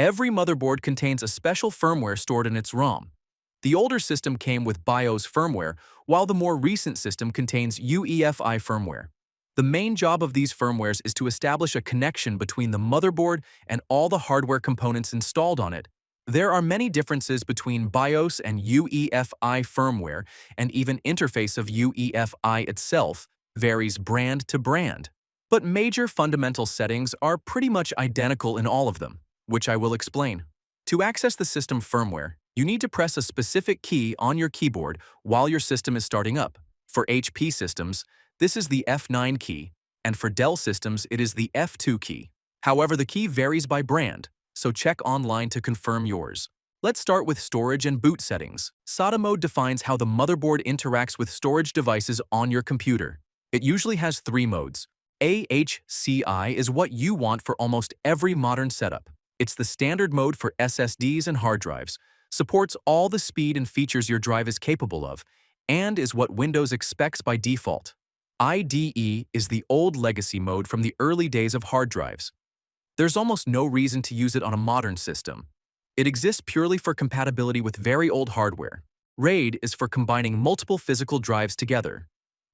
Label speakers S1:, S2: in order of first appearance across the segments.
S1: Every motherboard contains a special firmware stored in its ROM. The older system came with BIOS firmware, while the more recent system contains UEFI firmware. The main job of these firmwares is to establish a connection between the motherboard and all the hardware components installed on it. There are many differences between BIOS and UEFI firmware, and even interface of UEFI itself varies brand to brand. But major fundamental settings are pretty much identical in all of them, which I will explain. To access the system firmware, you need to press a specific key on your keyboard while your system is starting up. For HP systems, this is the F9 key, and for Dell systems, it is the F2 key. However, the key varies by brand, so check online to confirm yours. Let's start with storage and boot settings. SATA mode defines how the motherboard interacts with storage devices on your computer. It usually has 3 modes. AHCI is what you want for almost every modern setup. It's the standard mode for SSDs and hard drives, supports all the speed and features your drive is capable of, and is what Windows expects by default. IDE is the old legacy mode from the early days of hard drives. There's almost no reason to use it on a modern system. It exists purely for compatibility with very old hardware. RAID is for combining multiple physical drives together,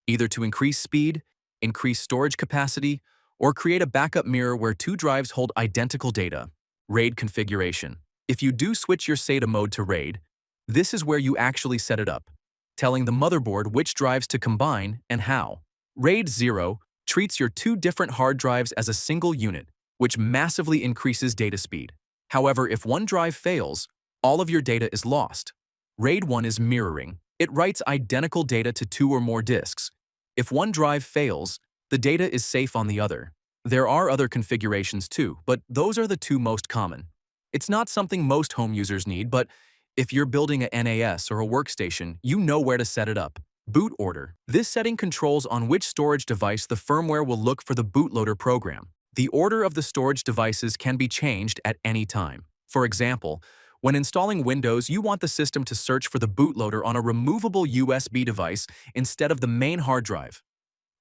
S1: either to increase speed, increase storage capacity, or create a backup mirror where 2 drives hold identical data. RAID configuration. If you do switch your SATA mode to RAID, this is where you actually set it up, telling the motherboard which drives to combine and how. RAID 0 treats your 2 different hard drives as a single unit, which massively increases data speed. However, if one drive fails, all of your data is lost. RAID 1 is mirroring. It writes identical data to 2 or more disks. If one drive fails, the data is safe on the other. There are other configurations too, but those are the 2 most common. It's not something most home users need, but if you're building a NAS or a workstation, you know where to set it up. Boot order. This setting controls on which storage device the firmware will look for the bootloader program. The order of the storage devices can be changed at any time. For example, when installing Windows, you want the system to search for the bootloader on a removable USB device instead of the main hard drive.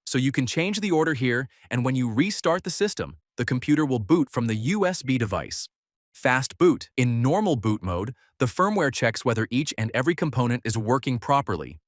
S1: So you can change the order here, and when you restart the system, the computer will boot from the USB device. Fast boot. In normal boot mode, the firmware checks whether each and every component is working properly.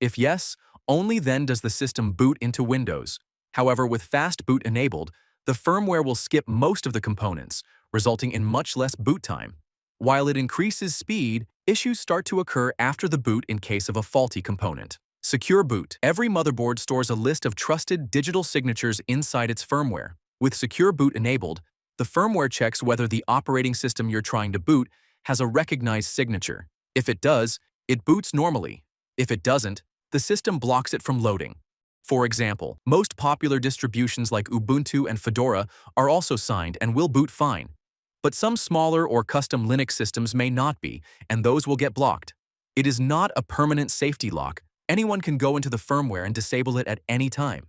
S1: If yes, only then does the system boot into Windows. However, with fast boot enabled, the firmware will skip most of the components, resulting in much less boot time. While it increases speed, issues start to occur after the boot in case of a faulty component. Secure boot. Every motherboard stores a list of trusted digital signatures inside its firmware. With secure boot enabled, the firmware checks whether the operating system you're trying to boot has a recognized signature. If it does, it boots normally. If it doesn't, the system blocks it from loading. For example, most popular distributions like Ubuntu and Fedora are also signed and will boot fine. But some smaller or custom Linux systems may not be, and those will get blocked. It is not a permanent safety lock. Anyone can go into the firmware and disable it at any time.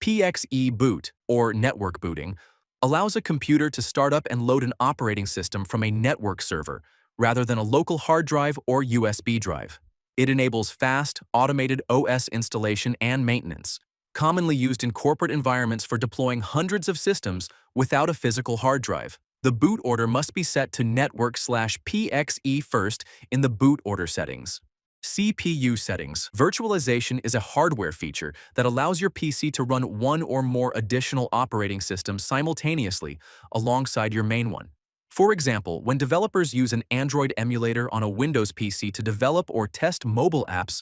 S1: PXE boot, or network booting, allows a computer to start up and load an operating system from a network server rather than a local hard drive or USB drive. It enables fast, automated OS installation and maintenance, commonly used in corporate environments for deploying hundreds of systems without a physical hard drive. The boot order must be set to network/PXE first in the boot order settings. CPU settings. Virtualization is a hardware feature that allows your PC to run one or more additional operating systems simultaneously alongside your main one. For example, when developers use an Android emulator on a Windows PC to develop or test mobile apps,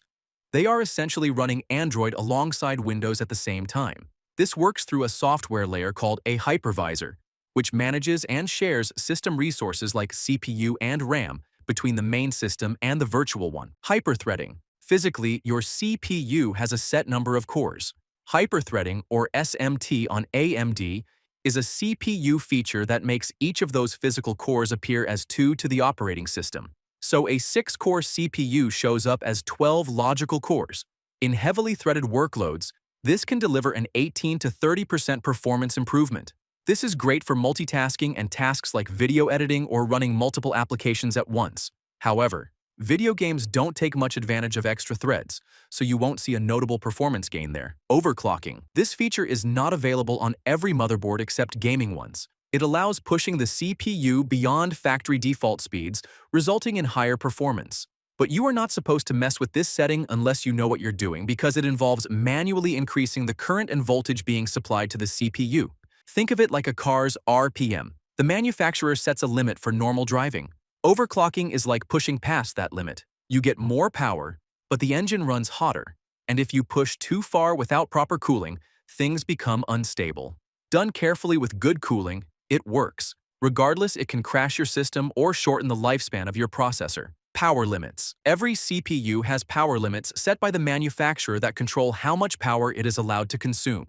S1: they are essentially running Android alongside Windows at the same time. This works through a software layer called a hypervisor, which manages and shares system resources like CPU and RAM between the main system and the virtual one. Hyperthreading. Physically, your CPU has a set number of cores. Hyperthreading, or SMT on AMD, is a CPU feature that makes each of those physical cores appear as 2 to the operating system. So a 6-core CPU shows up as 12 logical cores. In heavily threaded workloads, this can deliver an 18 to 30% performance improvement. This is great for multitasking and tasks like video editing or running multiple applications at once. However, video games don't take much advantage of extra threads, so you won't see a notable performance gain there. Overclocking. This feature is not available on every motherboard except gaming ones. It allows pushing the CPU beyond factory default speeds, resulting in higher performance. But you are not supposed to mess with this setting unless you know what you're doing because it involves manually increasing the current and voltage being supplied to the CPU. Think of it like a car's RPM. The manufacturer sets a limit for normal driving. Overclocking is like pushing past that limit. You get more power, but the engine runs hotter. And if you push too far without proper cooling, things become unstable. Done carefully with good cooling, it works. Regardless, it can crash your system or shorten the lifespan of your processor. Power limits. Every CPU has power limits set by the manufacturer that control how much power it is allowed to consume.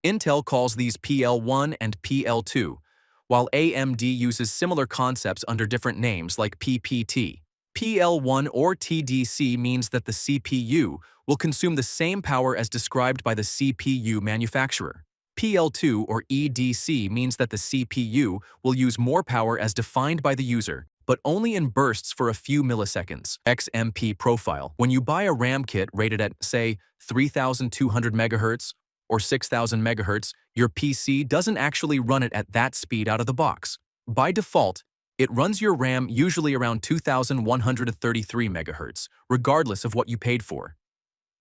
S1: Intel calls these PL1 and PL2, while AMD uses similar concepts under different names like PPT. PL1 or TDC means that the CPU will consume the same power as described by the CPU manufacturer. PL2 or EDC means that the CPU will use more power as defined by the user, but only in bursts for a few milliseconds. XMP profile. When you buy a RAM kit rated at, say, 3200 MHz or 6000 MHz, your PC doesn't actually run it at that speed out of the box. By default, it runs your RAM usually around 2133 MHz, regardless of what you paid for.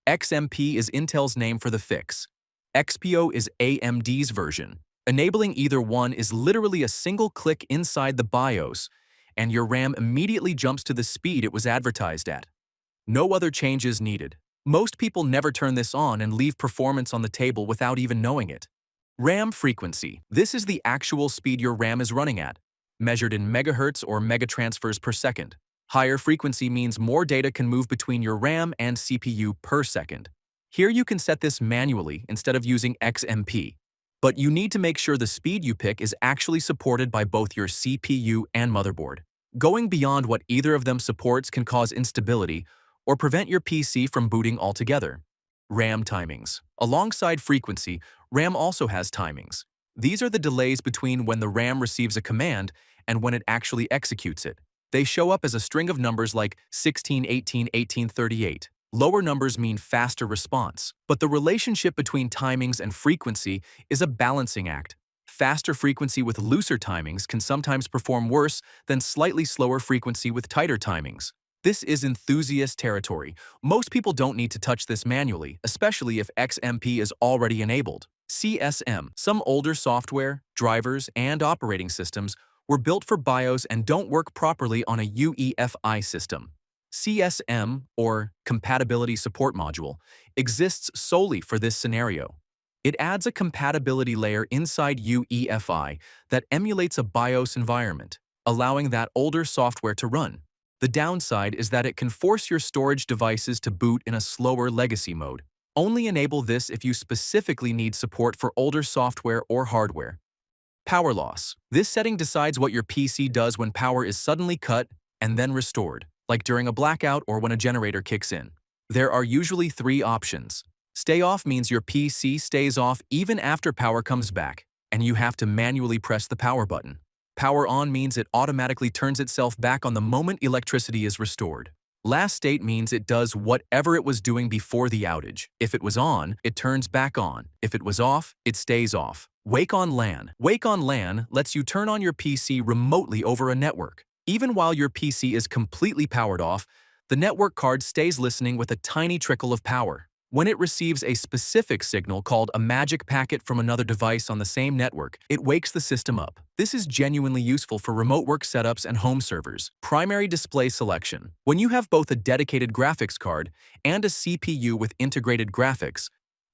S1: XMP is Intel's name for the fix. XPO is AMD's version. Enabling either one is literally a single click inside the BIOS, and your RAM immediately jumps to the speed it was advertised at. No other changes needed. Most people never turn this on and leave performance on the table without even knowing it. RAM frequency. This is the actual speed your RAM is running at, measured in megahertz or megatransfers per second. Higher frequency means more data can move between your RAM and CPU per second. Here you can set this manually instead of using XMP. But you need to make sure the speed you pick is actually supported by both your CPU and motherboard. Going beyond what either of them supports can cause instability or prevent your PC from booting altogether. RAM timings. Alongside frequency, RAM also has timings. These are the delays between when the RAM receives a command and when it actually executes it. They show up as a string of numbers like 16, 18, 18, 38. Lower numbers mean faster response, but the relationship between timings and frequency is a balancing act. Faster frequency with looser timings can sometimes perform worse than slightly slower frequency with tighter timings. This is enthusiast territory. Most people don't need to touch this manually, especially if XMP is already enabled. CSM. Some older software, drivers, and operating systems were built for BIOS and don't work properly on a UEFI system. CSM, or Compatibility Support Module, exists solely for this scenario. It adds a compatibility layer inside UEFI that emulates a BIOS environment, allowing that older software to run. The downside is that it can force your storage devices to boot in a slower legacy mode. Only enable this if you specifically need support for older software or hardware. Power loss. This setting decides what your PC does when power is suddenly cut and then restored, like during a blackout or when a generator kicks in. There are usually three options. Stay off means your PC stays off even after power comes back, and you have to manually press the power button. Power on means it automatically turns itself back on the moment electricity is restored. Last state means it does whatever it was doing before the outage. If it was on, it turns back on. If it was off, it stays off. Wake on LAN. Wake on LAN lets you turn on your PC remotely over a network. Even while your PC is completely powered off, the network card stays listening with a tiny trickle of power. When it receives a specific signal called a magic packet from another device on the same network, it wakes the system up. This is genuinely useful for remote work setups and home servers. Primary display selection. When you have both a dedicated graphics card and a CPU with integrated graphics,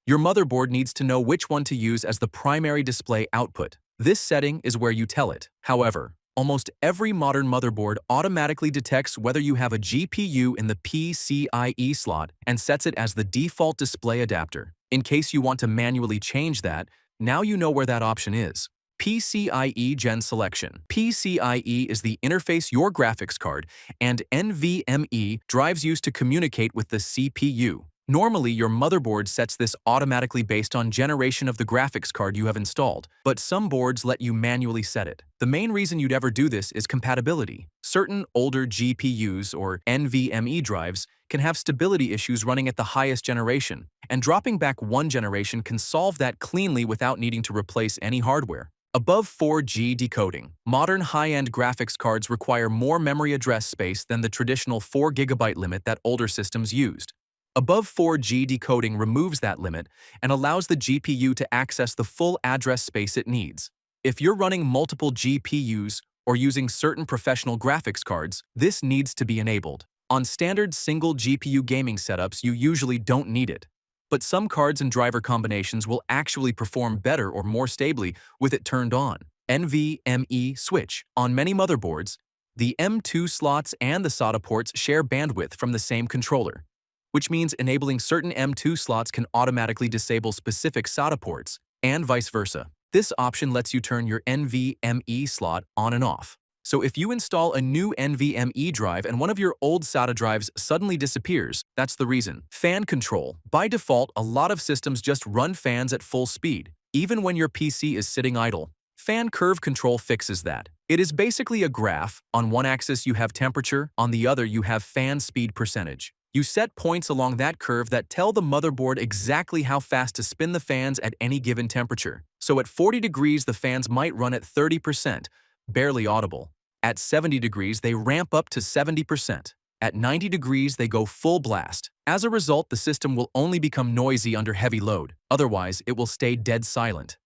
S1: your motherboard needs to know which one to use as the primary display output. This setting is where you tell it. However, almost every modern motherboard automatically detects whether you have a GPU in the PCIe slot and sets it as the default display adapter. In case you want to manually change that, now you know where that option is. PCIe Gen Selection. PCIe is the interface your graphics card and NVMe drives use to communicate with the CPU. Normally, your motherboard sets this automatically based on generation of the graphics card you have installed, but some boards let you manually set it. The main reason you'd ever do this is compatibility. Certain older GPUs or NVMe drives can have stability issues running at the highest generation, and dropping back one generation can solve that cleanly without needing to replace any hardware. Above 4G decoding. Modern high-end graphics cards require more memory address space than the traditional 4 GB limit that older systems used. Above 4G decoding removes that limit and allows the GPU to access the full address space it needs. If you're running multiple GPUs or using certain professional graphics cards, this needs to be enabled. On standard single GPU gaming setups, you usually don't need it. But some cards and driver combinations will actually perform better or more stably with it turned on. NVMe switch. On many motherboards, the M2 slots and the SATA ports share bandwidth from the same controller, which means enabling certain M2 slots can automatically disable specific SATA ports, and vice versa. This option lets you turn your NVMe slot on and off. So if you install a new NVMe drive and one of your old SATA drives suddenly disappears, that's the reason. Fan control. By default, a lot of systems just run fans at full speed, even when your PC is sitting idle. Fan curve control fixes that. It is basically a graph. On one axis you have temperature, on the other you have fan speed percentage. You set points along that curve that tell the motherboard exactly how fast to spin the fans at any given temperature. So at 40 degrees the fans might run at 30%, barely audible. At 70 degrees they ramp up to 70%. At 90 degrees they go full blast. As a result, the system will only become noisy under heavy load. Otherwise, it will stay dead silent.